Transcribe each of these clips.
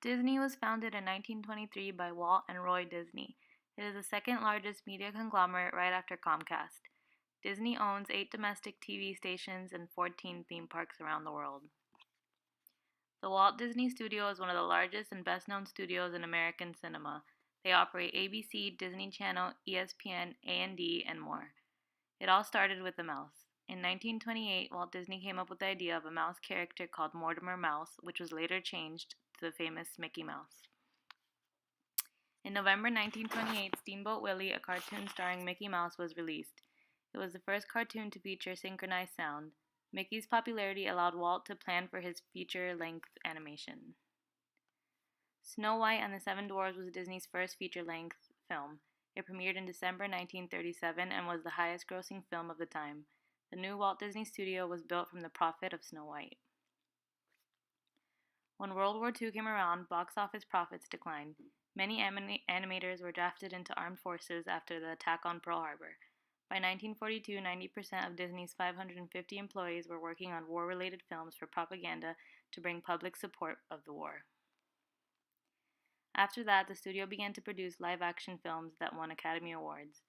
Disney was founded in 1923 by Walt and Roy Disney. It is the second largest media conglomerate right after Comcast. Disney owns 8 domestic TV stations and 14 theme parks around the world. The Walt Disney Studio is one of the largest and best known studios in American cinema. They operate ABC, Disney Channel, ESPN, A&D, and more. It all started with a mouse. In 1928, Walt Disney came up with the idea of a mouse character called Mortimer Mouse, which was later changed to the famous Mickey Mouse. In November 1928, Steamboat Willie, a cartoon starring Mickey Mouse, was released. It was the first cartoon to feature synchronized sound. Mickey's popularity allowed Walt to plan for his feature-length animation. Snow White and the Seven Dwarfs was Disney's first feature-length film. It premiered in December 1937 and was the highest-grossing film of the time. The new Walt Disney Studio was built from the profit of Snow White. When World War II came around, box office profits declined. Many animators were drafted into armed forces after the attack on Pearl Harbor. By 1942, 90% of Disney's 550 employees were working on war-related films for propaganda to bring public support of the war. After that, the studio began to produce live-action films that won Academy Awards.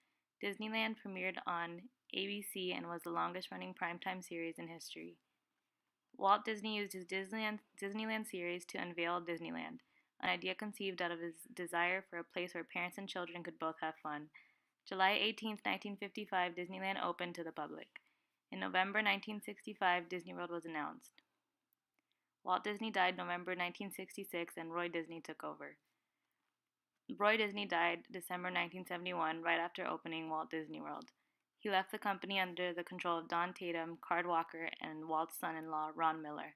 Disneyland premiered on ABC and was the longest-running primetime series in history. Walt Disney used his Disneyland series to unveil Disneyland, an idea conceived out of his desire for a place where parents and children could both have fun. July 18, 1955, Disneyland opened to the public. In November 1965, Disney World was announced. Walt Disney died November 1966 and Roy Disney took over. Roy Disney died December 1971, right after opening Walt Disney World. He left the company under the control of Don Tatum, Card Walker, and Walt's son-in-law, Ron Miller.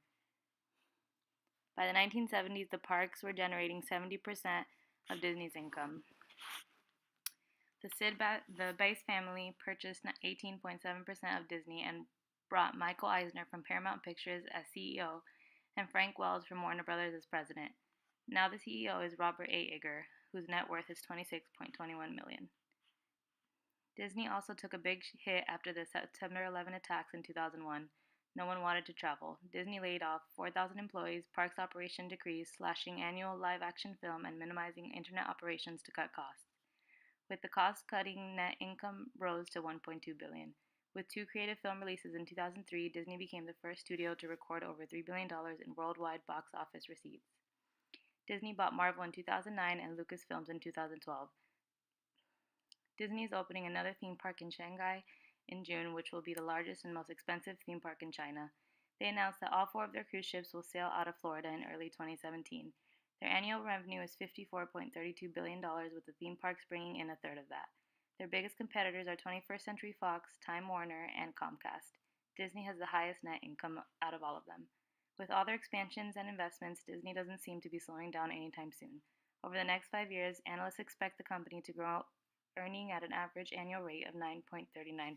By the 1970s, the parks were generating 70% of Disney's income. The Bass family purchased 18.7% of Disney and brought Michael Eisner from Paramount Pictures as CEO and Frank Wells from Warner Brothers as president. Now the CEO is Robert A. Iger, whose net worth is $26.21 million. Disney also took a big hit after the September 11 attacks in 2001. No one wanted to travel. Disney laid off 4,000 employees, parks operation decreased, slashing annual live-action film and minimizing internet operations to cut costs. With the cost-cutting, net income rose to $1.2 billion. With 2 creative film releases in 2003, Disney became the first studio to record over $3 billion in worldwide box office receipts. Disney bought Marvel in 2009 and Lucasfilms in 2012. Disney is opening another theme park in Shanghai in June, which will be the largest and most expensive theme park in China. They announced that all 4 of their cruise ships will sail out of Florida in early 2017. Their annual revenue is $54.32 billion, with the theme parks bringing in a third of that. Their biggest competitors are 21st Century Fox, Time Warner, and Comcast. Disney has the highest net income out of all of them. With all their expansions and investments, Disney doesn't seem to be slowing down anytime soon. Over the next 5 years, analysts expect the company to grow, earning at an average annual rate of 9.39%.